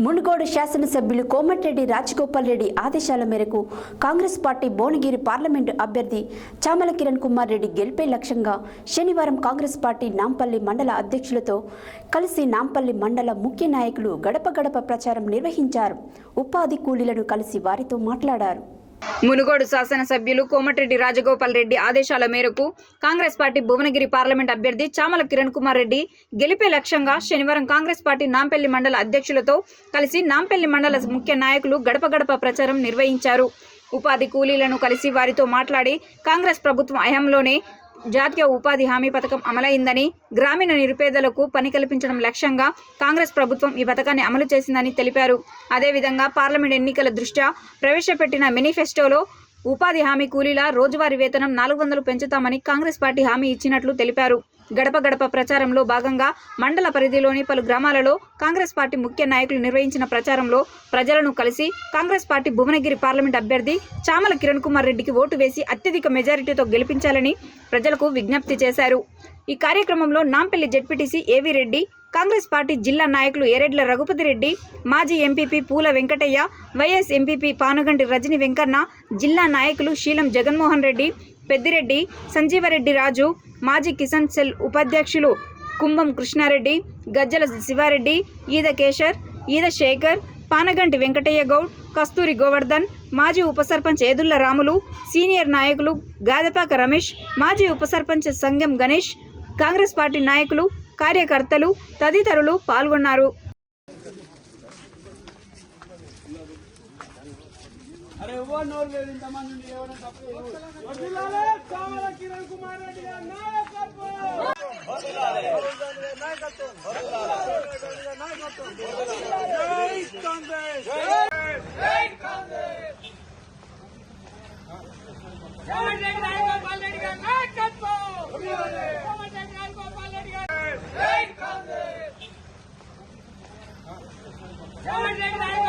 మునుగోడు శాసనసభ్యులు కోమటిరెడ్డి రాజగోపాల్ రెడ్డి ఆదేశాల మేరకు కాంగ్రెస్ పార్టీ భువనగిరి పార్లమెంటు అభ్యర్థి చామల కిరణ్ కుమార్ రెడ్డి గెలిపే లక్ష్యంగా శనివారం కాంగ్రెస్ పార్టీ నాంపల్లి మండల అధ్యక్షులతో కలిసి నాంపల్లి మండల ముఖ్య నాయకులు గడప గడప ప్రచారం నిర్వహించారు. ఉపాధి కూలీలను కలిసి వారితో మాట్లాడారు. మునుగోడు శాసనసభ్యులు కోమటిరెడ్డి రాజగోపాల్ రెడ్డి ఆదేశాల మేరకు కాంగ్రెస్ పార్టీ భువనగిరి పార్లమెంట్ అభ్యర్థి చామల కిరణ్ కుమార్ రెడ్డి గెలిపే లక్ష్యంగా శనివారం కాంగ్రెస్ పార్టీ నాంపల్లి మండల అధ్యక్షులతో కలిసి నాంపల్లి మండల ముఖ్య నాయకులు గడప గడప ప్రచారం నిర్వహించారు. ఉపాధి కూలీలను కలిసి వారితో మాట్లాడి కాంగ్రెస్ ప్రభుత్వం హయాంలోనే జాతీయ ఉపాధి హామీ పథకం అమలైందని, గ్రామీణ నిరుపేదలకు పని కల్పించడం లక్ష్యంగా కాంగ్రెస్ ప్రభుత్వం ఈ పథకాన్ని అమలు చేసిందని తెలిపారు. అదేవిధంగా పార్లమెంట్ ఎన్నికల దృష్ట్యా ప్రవేశపెట్టిన మేనిఫెస్టోలో ఉపాధి హామీ కూలీల రోజువారీ వేతనం 400 పెంచుతామని కాంగ్రెస్ పార్టీ హామీ ఇచ్చినట్లు తెలిపారు. గడప గడప ప్రచారంలో భాగంగా మండల పరిధిలోని పలు గ్రామాలలో కాంగ్రెస్ పార్టీ ముఖ్య నాయకులు నిర్వహించిన ప్రచారంలో ప్రజలను కలిసి కాంగ్రెస్ పార్టీ భువనగిరి పార్లమెంట్ అభ్యర్థి చామల కిరణ్ కుమార్ రెడ్డికి ఓటు వేసి అత్యధిక మెజారిటీతో గెలిపించాలని ప్రజలకు విజ్ఞప్తి చేశారు. ఈ కార్యక్రమంలో నాంపల్లి జెడ్పీటీసీ ఏవి రెడ్డి, కాంగ్రెస్ పార్టీ జిల్లా నాయకులు ఎరెడ్ల రఘుపతి రెడ్డి, మాజీ ఎంపీపీ పూల వెంకటయ్య, వైఎస్ ఎంపీపీ పానుగంటి రజని వెంకన్న, జిల్లా నాయకులు శీలం జగన్మోహన్ రెడ్డి, పెద్దిరెడ్డి, సంజీవరెడ్డి రాజు, మాజీ కిసాన్ సెల్ ఉపాధ్యక్షులు కుంభం కృష్ణారెడ్డి, గజ్జల శివారెడ్డి, ఈద కేశర్, ఈద శేఖర్, పానగంటి వెంకటయ్య గౌడ్, కస్తూరి గోవర్ధన్, మాజీ ఉప సర్పంచ్ ఏదుళ్ల రాములు, సీనియర్ నాయకులు గాదపాక రమేష్, మాజీ ఉప సర్పంచ్ సంగం గణేష్, కాంగ్రెస్ పార్టీ నాయకులు, కార్యకర్తలు తదితరులు పాల్గొన్నారు. Jai Jai